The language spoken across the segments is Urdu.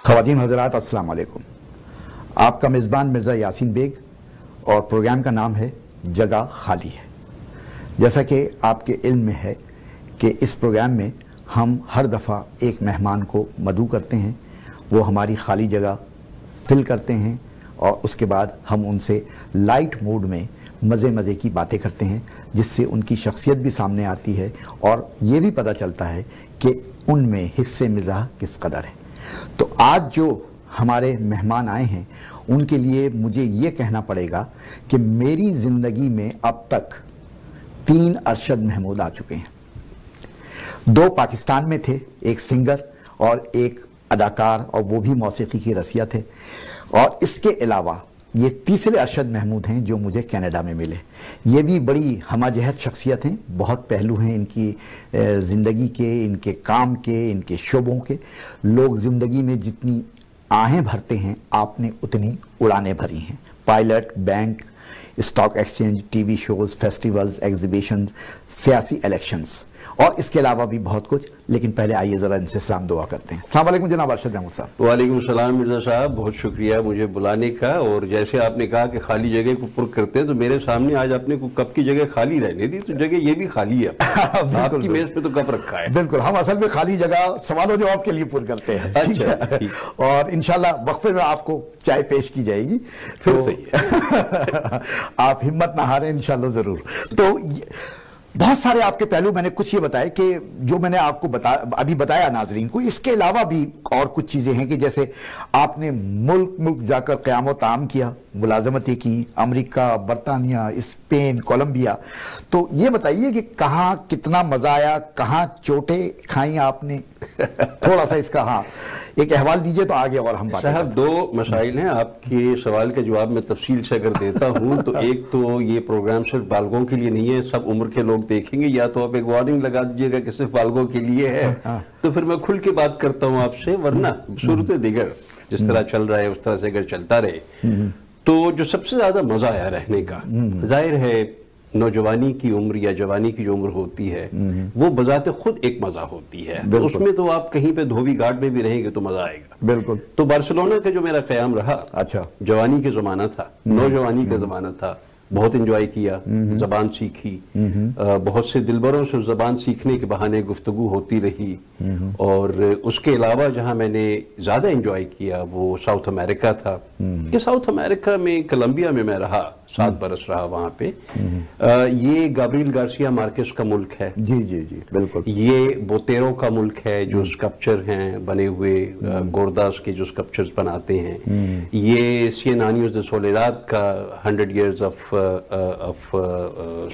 خواتین حضرات السلام علیکم. آپ کا میزبان مرزا یاسین بیگ اور پروگرام کا نام ہے جگہ خالی ہے. جیسا کہ آپ کے علم میں ہے کہ اس پروگرام میں ہم ہر دفعہ ایک مہمان کو مدعو کرتے ہیں، وہ ہماری خالی جگہ فل کرتے ہیں اور اس کے بعد ہم ان سے لائٹ موڈ میں مزے کی باتیں کرتے ہیں، جس سے ان کی شخصیت بھی سامنے آتی ہے اور یہ بھی پتہ چلتا ہے کہ ان میں حصہ مزاح کس قدر ہے. تو آج جو ہمارے مہمان آئے ہیں ان کے لیے مجھے یہ کہنا پڑے گا کہ میری زندگی میں اب تک 3 ارشد محمود آ چکے ہیں. 2 پاکستان میں تھے، ایک سنگر اور ایک اداکار، اور وہ بھی موسیقی کی رسیا تھے. اور اس کے علاوہ یہ تیسرے ارشد محمود ہیں جو مجھے کینیڈا میں ملے. یہ بھی بڑی ہمہ جہت شخصیت ہیں، بہت پہلو ہیں ان کی زندگی کے، ان کے کام کے، ان کے شعبوں کے. لوگ زندگی میں جتنی آہیں بھرتے ہیں آپ نے اتنی اڑانے بھری ہیں. Pilot, bank, stock exchange, T V shows, festivals, exhibitions, سیاسی الیکشنز اور اس کے علاوہ بھی بہت کچھ. لیکن پہلے آئیے ذرا ان سے سلام دعا کرتے ہیں. السلام علیکم جناب ارشد محمود صاحب. وعلیکم السلام مرزا صاحب، بہت شکریہ مجھے بلانے کا. اور جیسے آپ نے کہا کہ خالی جگہ کو پر کرتے ہیں، تو میرے سامنے آج آپ نے کپ کی جگہ خالی رہنے دی، تو جگہ یہ بھی خالی ہے. آپ کی میز پہ تو کپ رکھا ہے. بالکل، ہم اصل میں خالی جگہ سوال و جواب کے لیے پر کرتے ہیں. اچھا، اور انشاءاللہ وقفے میں آپ کو چائے پیش کی جائے گی. پھر صحیح ہے. آپ ہمت نہ ہاریں انشاءاللہ ضرور. تو بہت سارے آپ کے پہلو میں نے کچھ یہ بتائے کہ جو میں نے آپ کو ابھی بتایا ناظرین کو. اس کے علاوہ بھی اور کچھ چیزیں ہیں کہ جیسے آپ نے ملک جا کر قیام و طعام کیا، ملازمتیں کی، امریکہ، برطانیہ، اسپین، کولمبیا. تو یہ بتائیے کہ کہاں کتنا مزہ آیا، کہاں چوٹیں کھائیں آپ نے؟ تھوڑا سا اس کا ایک احوال دیجئے تو آگے اور ہم باتیں. صاحب 2 مسائل ہیں. آپ کے سوال کا جواب میں تفصیل سے اگر دیتا ہوں تو ایک تو یہ پروگرام صرف بالغوں کے لیے نہیں ہے، سب عمر کے لوگ دیکھیں گے. یا تو آپ ایک وارننگ لگا دیجئے گا کہ صرف بالغوں کے لیے ہے، تو پھر میں کھل کے بات کرتا ہوں آپ سے. ورنہ صورت دیگر جس طرح چل رہا ہے اس طرح سے اگر چلتا رہے تو جو سب سے زیادہ مزہ آیا رہنے کا، ظاہر ہے نوجوانی کی عمر یا جوانی کی جو عمر ہوتی ہے وہ بذات خود ایک مزہ ہوتی ہے. اس میں تو آپ کہیں پہ دھوبی گھاٹ میں بھی رہیں گے تو مزہ آئے گا. بالکل. تو بارسلونا کا جو میرا قیام رہا، اچھا، جوانی کے زمانہ تھا، نوجوانی کا زمانہ تھا. بہت انجوائے کیا، زبان سیکھی، بہت سے دلبروں سے زبان سیکھنے کے بہانے گفتگو ہوتی رہی. اور اس کے علاوہ جہاں میں نے زیادہ انجوائے کیا وہ ساؤتھ امریکہ تھا. کہ ساؤتھ امریکہ میں کولمبیا میں میں رہا، 7 برس رہا وہاں پہ. یہ گابریل گارسیا مارکیز کا ملک ہے. جی جی جی بالکل. یہ بوتیرو کا ملک ہے جو اسکلپچر ہیں بنے ہوئے، گورداس کے جو اسکلپچرز بناتے ہیں. یہ سین آنیوز دے سولیداد کا 100 years of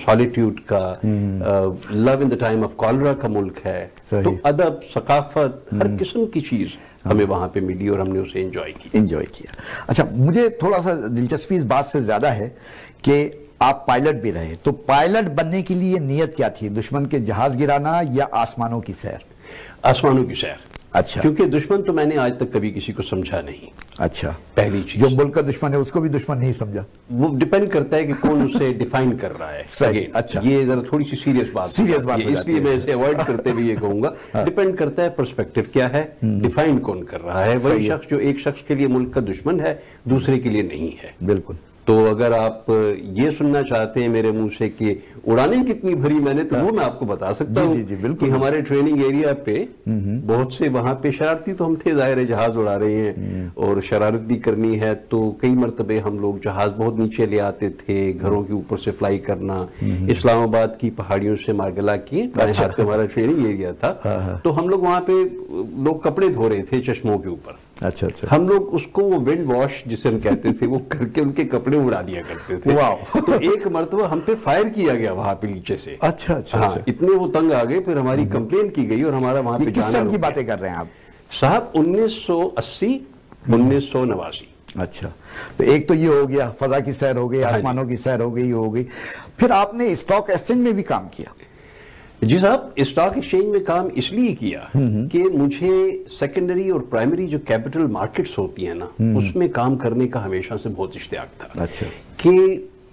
solitude کا، love in the time of cholera کا ملک ہے. تو ادب، ثقافت، ہر قسم کی چیز ہمیں وہاں پہ ملی اور ہم نے اسے انجوائے کیا. اچھا، مجھے تھوڑا سا دلچسپی اس بات سے زیادہ ہے کہ آپ پائلٹ بھی رہے. تو پائلٹ بننے کے لیے نیت کیا تھی؟ دشمن کے جہاز گرانا یا آسمانوں کی سیر؟ آسمانوں کی سیر. اچھا. کیونکہ دشمن تو میں نے آج تک کبھی کسی کو سمجھا نہیں. اچھا. پہلی چیز، جو ملک کا دشمن ہے اس کو بھی دشمن نہیں سمجھا. وہ ڈیپینڈ کرتا ہے کہ کون اسے ڈیفائن کر رہا ہے. صحیح. اچھا، یہ ذرا تھوڑی سی سیریس بات ہے، اس لیے میں اسے اوائڈ کرتے بھی یہ کہوں گا ڈیپینڈ کرتا ہے پرسپیکٹیو کیا ہے، ڈیفائن کون کر رہا ہے. وہی شخص جو ایک شخص کے لیے ملک کا دشمن ہے دوسرے کے لیے نہیں ہے. بالکل. تو اگر آپ یہ سننا چاہتے ہیں میرے منہ سے کہ اڑانے کتنی بھری میں نے، تو وہ میں آپ کو بتا سکتا ہوں کہ ہمارے ٹریننگ ایریا پہ بہت سے وہاں پہ شرارتی تو ہم تھے، ظاہر جہاز اڑا رہے ہیں اور شرارت بھی کرنی ہے. تو کئی مرتبے ہم لوگ جہاز بہت نیچے لے آتے تھے، گھروں کے اوپر سے فلائی کرنا. اسلام آباد کی پہاڑیوں سے مارگلا کی ہاتھ پہ ہمارا ٹریننگ ایریا تھا. تو ہم لوگ وہاں پہ لوگ کپڑے دھو رہے تھے چشموں کے اوپر. اچھا اچھا. ہم لوگ اس کو وہ ونڈ واش جسے ہم کہتے تھے وہ کر کے ان کے کپڑے اڑا دیا کرتے تھے. تو ایک مرتبہ ہم پہ فائر کیا گیا وہاں پہ نیچے سے. اچھا اچھا. ہاں، اتنے وہ تنگ آ گئے، پھر ہماری کمپلین کی گئی اور ہمارا وہاں پہ جانا. کس سال کی باتیں کر رہے ہیں آپ صاحب؟ 1980 1989. اچھا. تو ایک تو یہ ہو گیا، فضا کی سیر ہو گئی، آسمانوں کی سیر ہو گئی. پھر آپ نے اسٹاک ایکسچینج میں بھی کام کیا. جی صاحب، اسٹاک ایکسچینج میں کام اس لیے کیا کہ مجھے سیکنڈری اور پرائمری جو کیپٹل مارکیٹس ہوتی ہیں نا، اس میں کام کرنے کا ہمیشہ سے بہت اشتیاق تھا. اچھا. کہ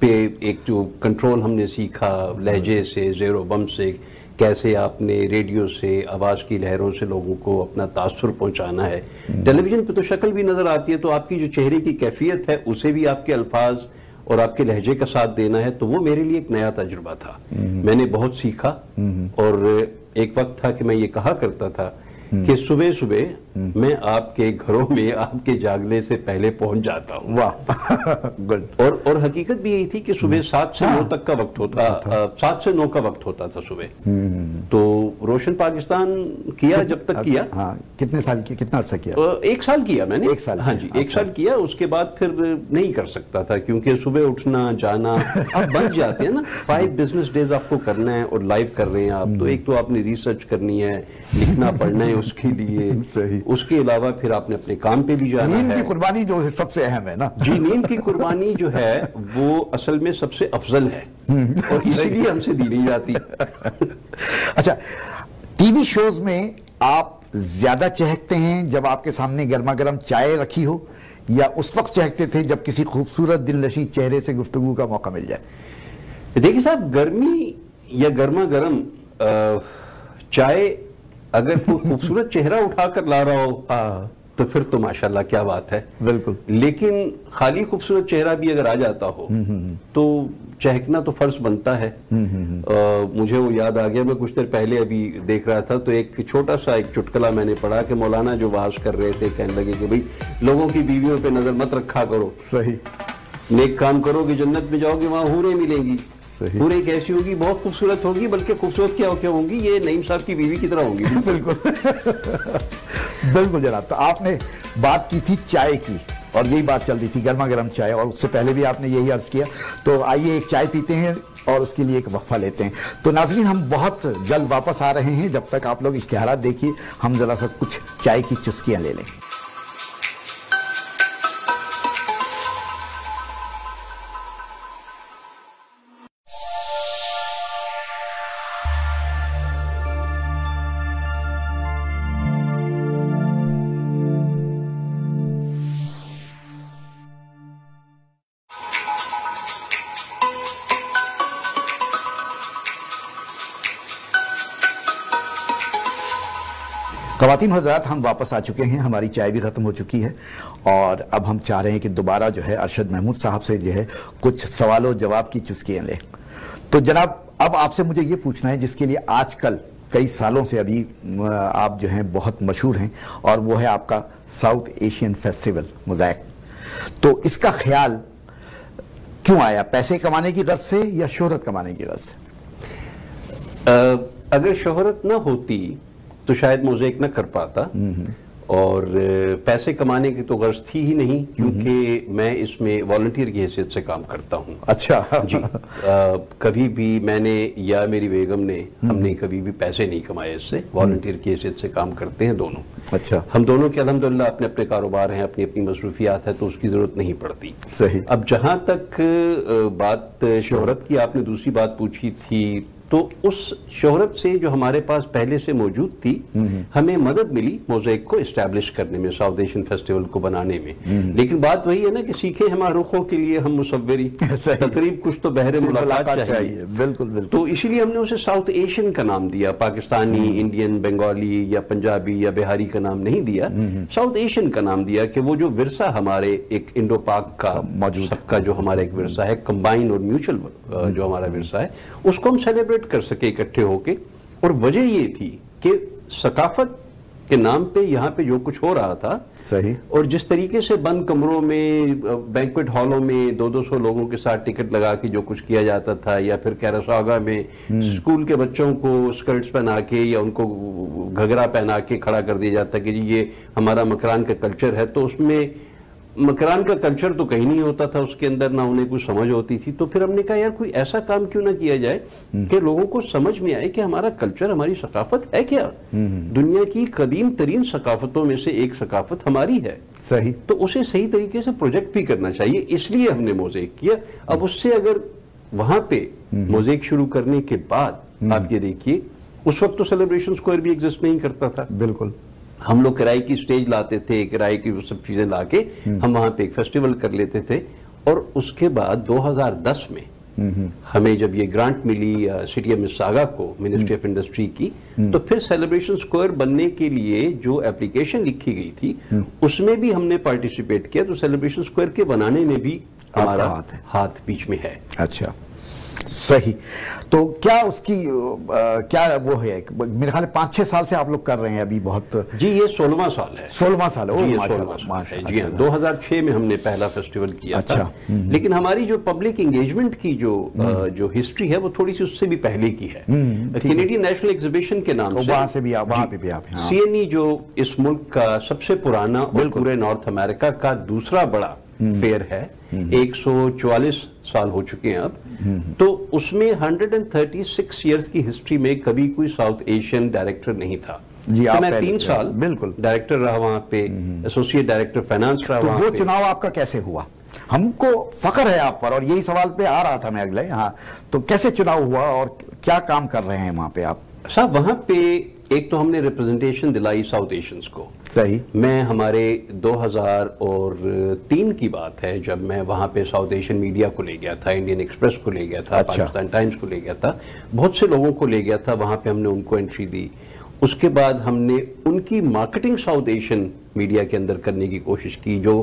پہ ایک جو کنٹرول ہم نے سیکھا لہجے سے، زیر و بم سے، کیسے آپ نے ریڈیو سے، آواز کی لہروں سے لوگوں کو اپنا تاثر پہنچانا ہے. ٹیلی ویژن پہ تو شکل بھی نظر آتی ہے، تو آپ کی جو چہرے کی کیفیت ہے اسے بھی آپ کے الفاظ اور آپ کے لہجے کا ساتھ دینا ہے، تو وہ میرے لیے ایک نیا تجربہ تھا. میں نے بہت سیکھا، اور ایک وقت تھا کہ میں یہ کہا کرتا تھا کہ صبح صبح میں آپ کے گھروں میں آپ کے جاگنے سے پہلے پہنچ جاتا ہوں. واہ. اور حقیقت بھی یہی تھی کہ صبح 7 سے 9 تک کا وقت ہوتا، 7 سے 9 کا وقت ہوتا تھا صبح. تو روشن پاکستان کیا جب تک کیا. ہاں. کتنے سال کیا، کتنا عرصہ کیا؟ 1 سال کیا میں نے. 1 سال. ہاں جی 1 سال کیا. اس کے بعد پھر نہیں کر سکتا تھا، کیونکہ صبح اٹھنا جانا آپ بن جاتے ہیں نا. 5 بزنس ڈیز آپ کو کرنا ہے اور لائیو کر رہے ہیں آپ، تو ایک تو آپ نے ریسرچ کرنی ہے، لکھنا پڑھنا ہے اس کے لیے. صحیح. اس کے علاوہ پھر آپ نے اپنے کام پہ بھی جانا ہے. نیند کی قربانی جو سب سے اہم ہے نا. جی نیند کی قربانی جو ہے وہ اصل میں سب سے افضل ہے، اور اسی لیے ہم سے دی نہیں جاتی. اچھا، ٹی وی شوز میں آپ زیادہ چہکتے ہیں جب آپ کے سامنے گرما گرم چائے رکھی ہو، یا اس وقت چہکتے تھے جب کسی خوبصورت دل نشیں چہرے سے گفتگو کا موقع مل جائے؟ دیکھیے صاحب، گرمی یا گرما گرم چائے اگر کوئی خوبصورت چہرہ اٹھا کر لا رہا ہو تو پھر تو ماشاءاللہ کیا بات ہے. بالکل. لیکن خالی خوبصورت چہرہ بھی اگر آ جاتا ہو تو چہکنا تو فرض بنتا ہے. مجھے وہ یاد آ گیا، میں کچھ دیر پہلے ابھی دیکھ رہا تھا تو ایک چھوٹا سا ایک چٹکلا میں نے پڑھا کہ مولانا جو وعظ کر رہے تھے کہنے لگے کہ بھئی لوگوں کی بیویوں پہ نظر مت رکھا کرو. صحیح. نیک کام کرو گے جنت میں جاؤ گے، وہاں حوریں ملیں گی. حوریں کیسی ہوگی؟ بہت خوبصورت ہوگی، بلکہ خوبصورت کیا ہوں گی، یہ نعیم صاحب کی بیوی کی طرح ہوں گی. بالکل. بالکل جناب. تو آپ نے بات کی تھی چائے کی، اور یہی بات چل رہی تھی گرما گرم چائے، اور اس سے پہلے بھی آپ نے یہی عرض کیا. تو آئیے ایک چائے پیتے ہیں اور اس کے لیے ایک وقفہ لیتے ہیں. تو ناظرین، ہم بہت جلد واپس آ رہے ہیں. جب تک آپ لوگ اشتہارات دیکھیے، ہم ذرا سا کچھ چائے کی چسکیاں لے لیں. خواتین حضرات، ہم واپس آ چکے ہیں. ہماری چائے بھی ختم ہو چکی ہے، اور اب ہم چاہ رہے ہیں کہ دوبارہ جو ہے ارشد محمود صاحب سے جو ہے کچھ سوال و جواب کی چسکیاں لیں. تو جناب، اب آپ سے مجھے یہ پوچھنا ہے جس کے لیے آج کل کئی سالوں سے ابھی آپ جو ہیں بہت مشہور ہیں، اور وہ ہے آپ کا ساؤتھ ایشین فیسٹیول موزیک. تو اس کا خیال کیوں آیا؟ پیسے کمانے کی غرض سے یا شہرت کمانے کی غرض سے؟ اگر شہرت نہ ہوتی تو شاید موزیک نہ کر پاتا، اور پیسے کمانے کی تو غرض تھی ہی نہیں، کیونکہ میں اس میں والنٹیئر کی حیثیت سے کام کرتا ہوں. اچھا. جی. کبھی بھی میں نے یا میری بیگم نے، ہم نے کبھی بھی پیسے نہیں کمائے اس سے. والنٹیئر کی حیثیت سے کام کرتے ہیں دونوں. اچھا. ہم دونوں کے الحمدللہ اپنے اپنے کاروبار ہیں، اپنی اپنی مصروفیات ہے، تو اس کی ضرورت نہیں پڑتی. صحیح. اب جہاں تک بات شہرت کی آپ نے دوسری بات پوچھی تھی، تو اس شہرت سے جو ہمارے پاس پہلے سے موجود تھی، ہمیں مدد ملی موزیک کو اسٹیبلش کرنے میں، ساؤتھ ایشین فیسٹیول کو بنانے میں. لیکن بات وہی ہے نا کہ سیکھے ہمارے رخوں کے لیے ہم مصوری، تقریب کچھ تو بہر ملاقات چاہیے. بالکل بالکل. تو اسی لیے ہم نے اسے ساؤتھ ایشین کا نام دیا. پاکستانی، انڈین، بنگالی یا پنجابی یا بہاری کا نام نہیں دیا، ساؤتھ ایشین کا نام دیا، کہ وہ جو ورثہ ہمارے ایک انڈو پاک کا موجود سب کا جو ہمارا ایک ورثہ ہے، کمبائن اور میوچل جو ہمارا ورثہ ہے، اس کو ہم سیلیبریٹ کر سکے اکٹھے ہو کے. اور وجہ یہ تھی کہ ثقافت کے نام پہ یہاں پہ جو کچھ ہو رہا تھا، صحیح، اور جس طریقے سے بند کمروں میں، بینکویٹ ہالوں میں 200 لوگوں کے ساتھ ٹکٹ لگا کے جو کچھ کیا جاتا تھا، یا پھر کیراساگا میں اسکول کے بچوں کو سکرٹس پہنا کے یا ان کو گھگرا پہنا کے کھڑا کر دیا جاتا کہ جی یہ ہمارا مکران کا کلچر ہے. تو اس میں مکران کا کلچر تو کہیں نہیں ہوتا تھا اس کے اندر، نہ انہیں کوئی سمجھ ہوتی تھی. تو پھر ہم نے کہا یار کوئی ایسا کام کیوں نہ کیا جائے کہ لوگوں کو سمجھ میں آئے کہ ہمارا کلچر، ہماری ثقافت ہے کیا. دنیا کی قدیم ترین ثقافتوں میں سے ایک ثقافت ہماری ہے. صحیح. تو اسے صحیح طریقے سے پروجیکٹ بھی کرنا چاہیے، اس لیے ہم نے موزیک کیا. اب اس سے اگر وہاں پہ موزیک شروع کرنے کے بعد آپ یہ دیکھیے، اس وقت تو سیلیبریشن اسکوائر بھی ایگزسٹ نہیں کرتا تھا. بالکل. ہم لوگ کرائے کی سٹیج لاتے تھے، کرائے کی وہ سب چیزیں لا کے ہم وہاں پہ ایک فیسٹیول کر لیتے تھے. اور اس کے بعد 2010 میں ہمیں جب یہ گرانٹ ملی سٹی آف مساگا کو منسٹری آف انڈسٹری کی، تو پھر سیلیبریشن اسکوائر بننے کے لیے جو اپلیکیشن لکھی گئی تھی اس میں بھی ہم نے پارٹیسپیٹ کیا، تو سیلیبریشن اسکوائر کے بنانے میں بھی ہمارا ہاتھ بیچ میں ہے۔ اچھا صحیح، تو کیا اس کی کیا وہ ہے، میرے خیال 5-6 سال سے آپ لوگ کر رہے ہیں ابھی؟ بہت جی یہ 16واں سال ہے۔ 16واں سال ہے، جی ہاں، 2006 میں ہم نے پہلا فیسٹیول کیا تھا، لیکن ہماری جو پبلک انگیجمنٹ کی جو ہسٹری ہے وہ تھوڑی سی اس سے بھی پہلے کی ہے۔ کینیڈین نیشنل ایگزیبیشن کے نام سے، وہاں سے بھی آپ سی این ای جو اس ملک کا سب سے پرانا اور پورے نارتھ امریکہ کا دوسرا بڑا فیئر ہے، 144 سال ہو چکے ہیں اب، تو اس میں 136 ایئرز کی ہسٹری میں کبھی کوئی ساؤتھ ایشین ڈائریکٹر نہیں تھا۔ جی تو میں 3 سال بالکل ڈائریکٹر رہا وہاں پہ، ایسوسیٹ ڈائریکٹر فائنانس رہا وہاں پہ۔ وہ چناؤ آپ کا کیسے ہوا؟ ہم کو فخر ہے آپ پر، اور یہی سوال پہ آ رہا تھا میں اگلے، ہاں تو کیسے چناؤ ہوا اور کیا کام کر رہے ہیں وہاں پہ آپ؟ صاحب وہاں پہ ایک تو ہم نے ریپرزنٹیشن دلائی ساؤتھ ایشینز کو۔ صحیح، میں ہمارے 2003 کی بات ہے جب میں وہاں پہ ساؤتھ ایشین میڈیا کو لے گیا تھا، انڈین ایکسپریس کو لے گیا تھا، پاکستان ٹائمز کو لے گیا تھا، بہت سے لوگوں کو لے گیا تھا وہاں پہ، ہم نے ان کو انٹری دی۔ اس کے بعد ہم نے ان کی مارکیٹنگ ساؤتھ ایشین میڈیا کے اندر کرنے کی کوشش کی، جو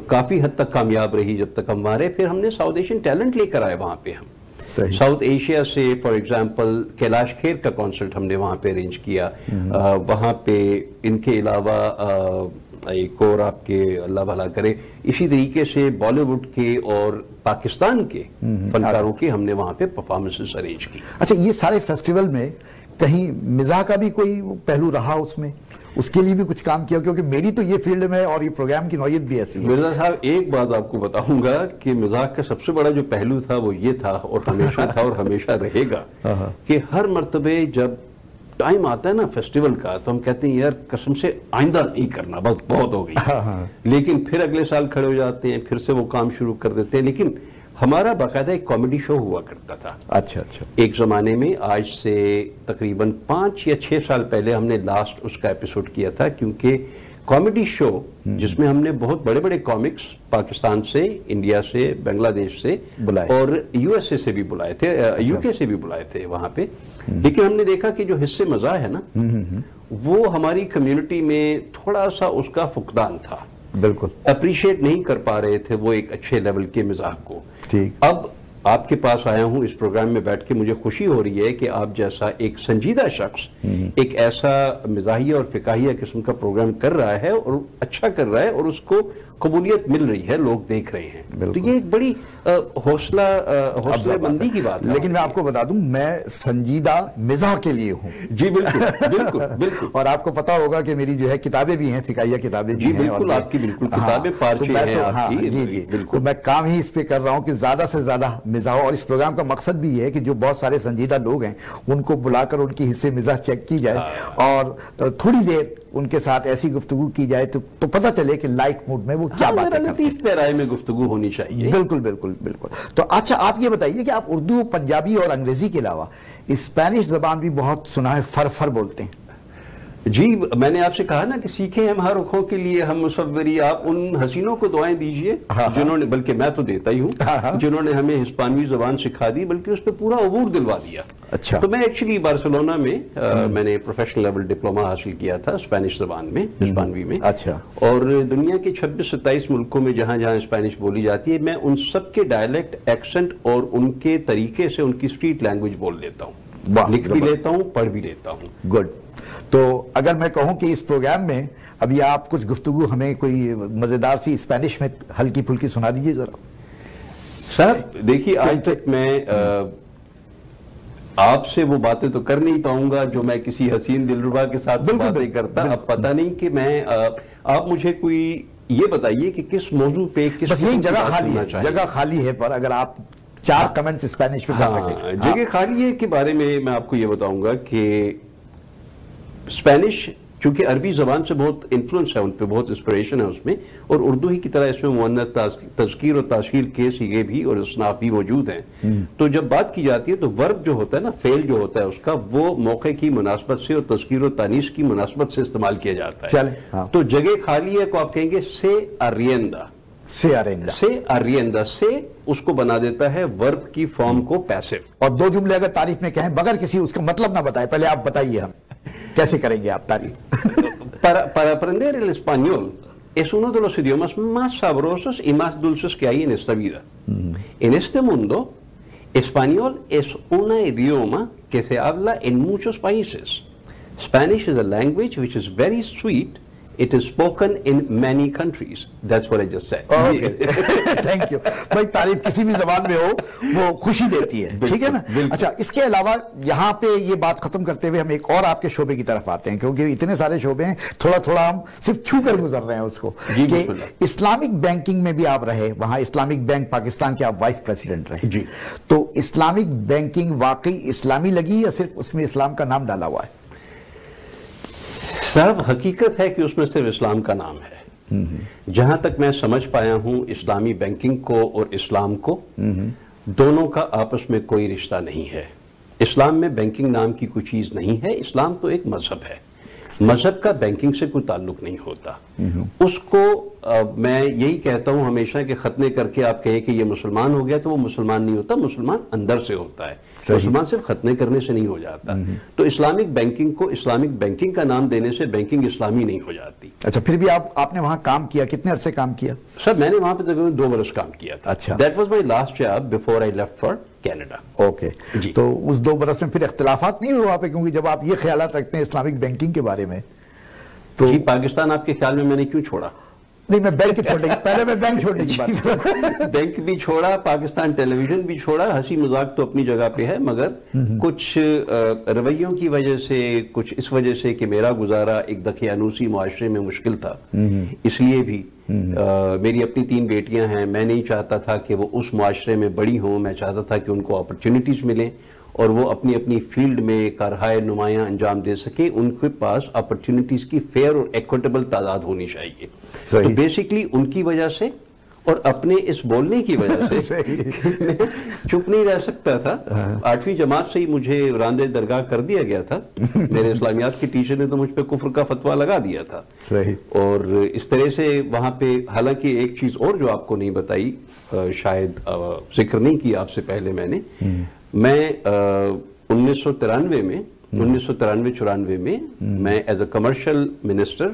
کافی حد تک کامیاب رہی جب تک ہم وہاں رہے۔ پھر ہم نے ساؤتھ ایشین ٹیلنٹ لے کر آئے وہاں پہ ہم ساؤتھ ایشیا سے، فار ایگزامپل کیلاش کھیر کا کانسرٹ ہم نے وہاں پہ ارینج کیا، وہاں پہ ان کے علاوہ ایک اور آپ کے اللہ بھلا کرے، اسی طریقے سے بالی ووڈ کے اور پاکستان کے فنکاروں کے ہم نے وہاں پہ پرفارمنسز ارینج کی۔ اچھا، یہ سارے فیسٹیول میں کہیں مزاح کا بھی کوئی پہلو رہا اس میں؟ اس کے لیے بھی کچھ کام کیا؟ کیونکہ میری تو یہ فیلڈ میں اور یہ پروگرام کی نوعیت بھی ایسی ہے۔ مرزا صاحب ایک بات آپ کو بتاؤں گا کہ مزاح کا سب سے بڑا جو پہلو تھا وہ یہ تھا، اور ہمیشہ تھا اور ہمیشہ رہے گا، کہ ہر مرتبہ جب ٹائم آتا ہے نا فیسٹیول کا تو ہم کہتے ہیں یار قسم سے آئندہ نہیں کرنا، بس بہت ہو گئی، لیکن پھر اگلے سال کھڑے ہو جاتے ہیں، پھر سے وہ کام شروع کر دیتے ہیں۔ لیکن ہمارا باقاعدہ ایک کامیڈی شو ہوا کرتا تھا۔ اچھا اچھا، ایک زمانے میں، آج سے تقریباً 5 یا 6 سال پہلے ہم نے لاسٹ اس کا ایپیسوڈ کیا تھا، کیونکہ کامیڈی شو جس میں ہم نے بہت بڑے بڑے کامکس پاکستان سے، انڈیا سے، بنگلہ دیش سے اور یو ایس اے سے بھی بلائے تھے، یو کے سے بھی بلائے تھے وہاں پہ، لیکن ہم نے دیکھا کہ جو حصے مزاح ہے نا وہ ہماری کمیونٹی میں تھوڑا سا اس کا فقدان تھا، بالکل اپریشیٹ نہیں کر پا رہے تھے وہ ایک اچھے لیول کے مزاح کو۔ اب آپ کے پاس آیا ہوں اس پروگرام میں بیٹھ کے، مجھے خوشی ہو رہی ہے کہ آپ جیسا ایک سنجیدہ شخص ایک ایسا مزاحیہ اور فکاہیہ قسم کا پروگرام کر رہا ہے اور اچھا کر رہا ہے، اور اس کو قبولیت مل رہی ہے، لوگ دیکھ رہے ہیں، تو یہ ایک بڑی حوصلہ مندی کی بات ہے۔ لیکن میں آپ کو بتا دوں میں سنجیدہ مزاح کے لیے ہوں۔ جی بالکل بالکل بالکل، اور آپ کو پتا ہوگا کہ میری جو ہے کتابیں بھی ہیں، فکاہیہ کتابیں بھی ہیں، بالکل آپ کی بالکل کتابیں پارچے ہیں آپ کی، جی جی، تو میں کام ہی اس پہ کر رہا ہوں کہ زیادہ سے زیادہ مزاح، اور اس پروگرام کا مقصد بھی یہ ہے کہ جو بہت سارے سنجیدہ لوگ ہیں ان کو بلا کر ان کی حصے مزاح چیک کی جائے، اور تھوڑی دیر ان کے ساتھ ایسی گفتگو کی جائے تو پتہ چلے کہ لائٹ موڈ میں وہ کیا باتیں کرتے ہیں، پیرائے میں گفتگو ہونی چاہیے۔ بالکل بالکل بالکل۔ تو اچھا آپ یہ بتائیے کہ آپ اردو، پنجابی اور انگریزی کے علاوہ اسپینش زبان بھی بہت سنا ہے، فر بولتے ہیں۔ جی میں نے آپ سے کہا نا کہ سیکھیں ہم ہر رخوں کے لیے ہم مصوری، آپ ان حسینوں کو دعائیں دیجئے جنہوں نے، بلکہ میں تو دیتا ہی ہوں، جنہوں نے ہمیں ہسپانوی زبان سکھا دی، بلکہ اس پہ پورا عبور دلوا دیا۔ اچھا، تو میں ایکچولی بارسلونا میں میں نے پروفیشنل لیول ڈپلوما حاصل کیا تھا اسپینش زبان میں، ہسپانوی میں۔ اچھا، اور دنیا کے 26-27 ملکوں میں جہاں جہاں اسپینش بولی جاتی ہے، میں ان سب کے ڈائلیکٹ، ایکسنٹ اور ان کے طریقے سے ان کی اسٹریٹ لینگویج بول لیتا ہوں، لکھ بھی لیتا ہوں، پڑھ بھی لیتا ہوں۔ گڈ۔ تو اگر میں کہوں کہ اس پروگرام میں ابھی آپ کچھ گفتگو ہمیں کوئی مزیدار سی اسپینش میں ہلکی پھلکی سنا دیجیے ذرا۔ صاحب دیکھیے، آج تک میں آپ سے وہ باتیں تو کر نہیں پاؤں گا جو میں کسی حسین دلربا کے ساتھ باتیں کرتا۔ اب پتہ نہیں کہ میں، آپ مجھے کوئی یہ بتائیے کہ کس موضوع پہ، بس یہی جگہ خالی ہے، جگہ خالی ہے، پر اگر آپ 4 کمنٹس اسپینش میں کر سکیں۔ جگہ خالی ہے کے بارے میں آپ کو یہ بتاؤں گا کہ اسپینش چونکہ عربی زبان سے بہت انفلوئنس ہے، ان پہ بہت انسپریشن ہے اس میں، اور اردو ہی کی طرح اس میں مؤنث تذکیر اور تاشیر کے صیغے بھی اور اصناف بھی موجود ہیں، تو جب بات کی جاتی ہے تو ورب جو ہوتا ہے نا، فعل جو ہوتا ہے اس کا، وہ موقع کی مناسبت سے اور تذکیر و تانیث کی مناسبت سے استعمال کیا جاتا ہے۔ تو جگہ خالی ہے کو آپ کہیں گے سے اریندہ، سے آریندا سے آریندہ سے اس کو بنا دیتا ہے ورب کی فارم کو پیسو. اور دو جملے اگر تعریف میں کہیں بغیر کسی اس کا مطلب نہ بتائے، پہلے آپ بتائیے ہم کیسے کریں گے آپ تعریف. Para aprender el español es uno de los idiomas más sabrosos y más dulces que hay en esta vida. En este mundo, español es un idioma que se habla en muchos países. Spanish is a language which is very sweet. It is spoken in many countries. That's what I just said. Okay. Thank you. بھائی تعریف کسی بھی زبان میں ہو وہ خوشی دیتی ہے، ٹھیک ہے نا. اچھا، اس کے علاوہ یہاں پہ یہ بات ختم کرتے ہوئے ہم ایک اور آپ کے شعبے کی طرف آتے ہیں، کیونکہ اتنے سارے شعبے ہیں، تھوڑا تھوڑا ہم صرف چھو کر گزر رہے ہیں اس کو، کہ اسلامک بینکنگ میں بھی آپ رہے، وہاں اسلامک بینک پاکستان کے آپ وائس پریزیڈنٹ رہے. جی، تو اسلامک بینکنگ واقعی اسلامی لگی یا صرف اس میں اسلام کا نام ڈالا ہوا ہے؟ صاحب حقیقت ہے کہ اس میں صرف اسلام کا نام ہے. جہاں تک میں سمجھ پایا ہوں اسلامی بینکنگ کو اور اسلام کو، دونوں کا آپس میں کوئی رشتہ نہیں ہے. اسلام میں بینکنگ نام کی کوئی چیز نہیں ہے. اسلام تو ایک مذہب ہے، مذہب کا بینکنگ سے کوئی تعلق نہیں ہوتا. اس کو میں یہی کہتا ہوں ہمیشہ کہ ختنے کر کے آپ کہیں کہ یہ مسلمان ہو گیا تو وہ مسلمان نہیں ہوتا، مسلمان اندر سے ہوتا ہے. مسلمان صرف ختنے کرنے سے نہیں ہو جاتا. تو اسلامک بینکنگ کو اسلامک بینکنگ کا نام دینے سے بینکنگ اسلامی نہیں ہو جاتی. اچھا، پھر بھی آپ نے وہاں کام کیا، کتنے عرصے کام کیا؟ سر میں نے وہاں پہ تقریباً 2 برس کام کیا تھا. اچھا، that was my last job before I left for Canada. Okay, تو اس 2 برس میں پھر اختلافات نہیں ہوئے وہاں پہ؟ کیونکہ جب آپ یہ خیالات رکھتے ہیں اسلامک بینکنگ کے بارے میں تو جی پاکستان آپ کے خیال میں نے کیوں چھوڑا؟ نہیں، میں بینک چھوڑنے کی پہلے میں بینک چھوڑنے کی بات بینک بھی چھوڑا، پاکستان ٹیلی ویژن بھی چھوڑا. ہنسی مذاق تو اپنی جگہ پہ ہے، مگر کچھ رویوں کی وجہ سے، کچھ اس وجہ سے کہ میرا گزارا ایک دقیانوسی معاشرے میں مشکل تھا، اس لیے بھی میری اپنی 3 بیٹیاں ہیں. میں نہیں چاہتا تھا کہ وہ اس معاشرے میں بڑی ہوں. میں چاہتا تھا کہ ان کو اپرچونٹیز ملیں اور وہ اپنی اپنی فیلڈ میں کارہائے نمایاں انجام دے سکیں. ان کے پاس اپرچونٹیز کی فیئر اور ایکویٹیبل تعداد ہونی چاہیے. تو بیسیکلی ان کی وجہ سے اور اپنے اس بولنے کی وجہ سے چپ نہیں رہ سکتا تھا. 8ویں جماعت سے ہی مجھے راندے درگاہ کر دیا گیا تھا. میرے اسلامیات کے ٹیچر نے تو مجھ پہ کفر کا فتویٰ لگا دیا تھا. اور اس طرح سے وہاں پہ، حالانکہ ایک چیز اور جو آپ کو نہیں بتائی، شاید ذکر نہیں کیا آپ سے پہلے میں 1993 میں 1993-94 میں میں as a commercial minister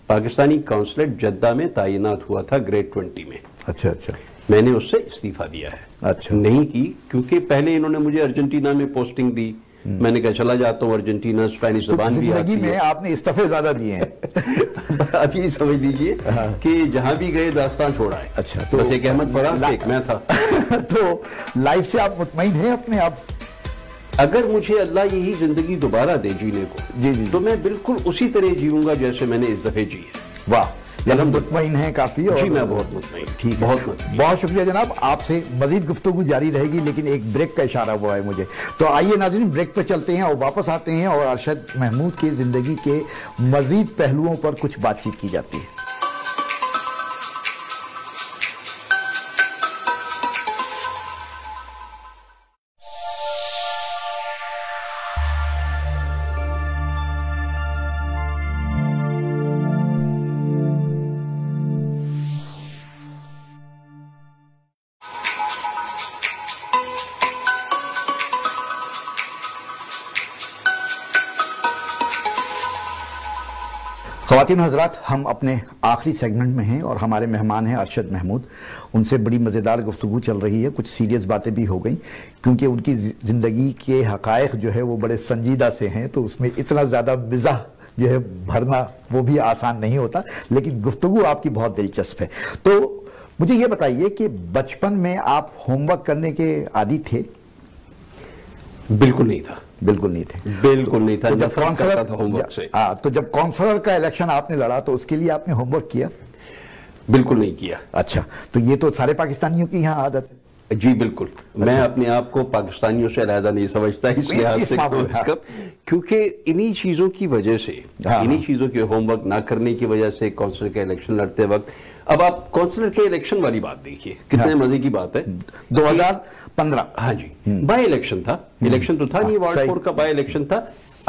Pakistani consulate Jeddah میں تعینات ہوا تھا گریڈ 20 میں. اچھا اچھا، میں نے اس سے استعفیٰ دیا ہے. اچھا، نہیں کی کیونکہ پہلے انہوں نے مجھے ارجنٹینا میں پوسٹنگ دی. میں نے کہا چلا جاتا ہوں ارجنٹینا، اسپینش زبان بھی آتی ہے. زندگی میں آپ نے استعفے زیادہ دیے ہیں. آپ یہ سمجھ لیجئے کہ جہاں بھی گئے داستان چھوڑا ہے. اچھا، تو بس ایک احمد فراز ایک میں تھا. تو لائف سے آپ مطمئن ہیں اپنے آپ؟ اگر مجھے اللہ یہی زندگی دوبارہ دے جینے کو، جی جی، تو میں بالکل اسی طرح جیوں گا جیسے میں نے اس دفعہ جی ہے. واہ، جناب مطمئن ہیں کافی. جی میں بہت مطمئن. ٹھیک ہے، بہت شکریہ جناب. آپ سے مزید گفتگو جاری رہے گی، لیکن ایک بریک کا اشارہ ہوا ہے مجھے. تو آئیے ناظرین، بریک پہ چلتے ہیں اور واپس آتے ہیں اور ارشد محمود کی زندگی کے مزید پہلوؤں پر کچھ بات چیت کی جاتی ہے. خواتین و حضرات، ہم اپنے آخری سیگمنٹ میں ہیں اور ہمارے مہمان ہیں ارشد محمود. ان سے بڑی مزیدار گفتگو چل رہی ہے، کچھ سیریس باتیں بھی ہو گئیں کیونکہ ان کی زندگی کے حقائق جو ہے وہ بڑے سنجیدہ سے ہیں، تو اس میں اتنا زیادہ مزاح جو ہے بھرنا وہ بھی آسان نہیں ہوتا. لیکن گفتگو آپ کی بہت دلچسپ ہے. تو مجھے یہ بتائیے کہ بچپن میں آپ ہوم ورک کرنے کے عادی تھے؟ بالکل نہیں تھا. بالکل نہیں تھے. بالکل نہیں تھا. تو جب کونسلر کا الیکشن آپ نے لڑا تو اس کے لیے آپ نے ہوم ورک کیا؟ بالکل نہیں کیا. اچھا، تو یہ تو سارے پاکستانیوں کی یہاں عادت ہے. جی بالکل. میں اپنے آپ کو پاکستانیوں سے علیحدہ نہیں سمجھتا اس لحاظ سے، کیونکہ انہی چیزوں کی وجہ سے، انہی چیزوں کے ہوم ورک نہ کرنے کی وجہ سے کونسلر کا الیکشن لڑتے وقت. اب آپ کونسلر کے الیکشن والی بات دیکھیے، کتنے مزے کی بات ہے. 2015. ہاں جی، بائی الیکشن تھا. الیکشن تو تھا نہیں، وارڈ 4 کا بائی الیکشن تھا.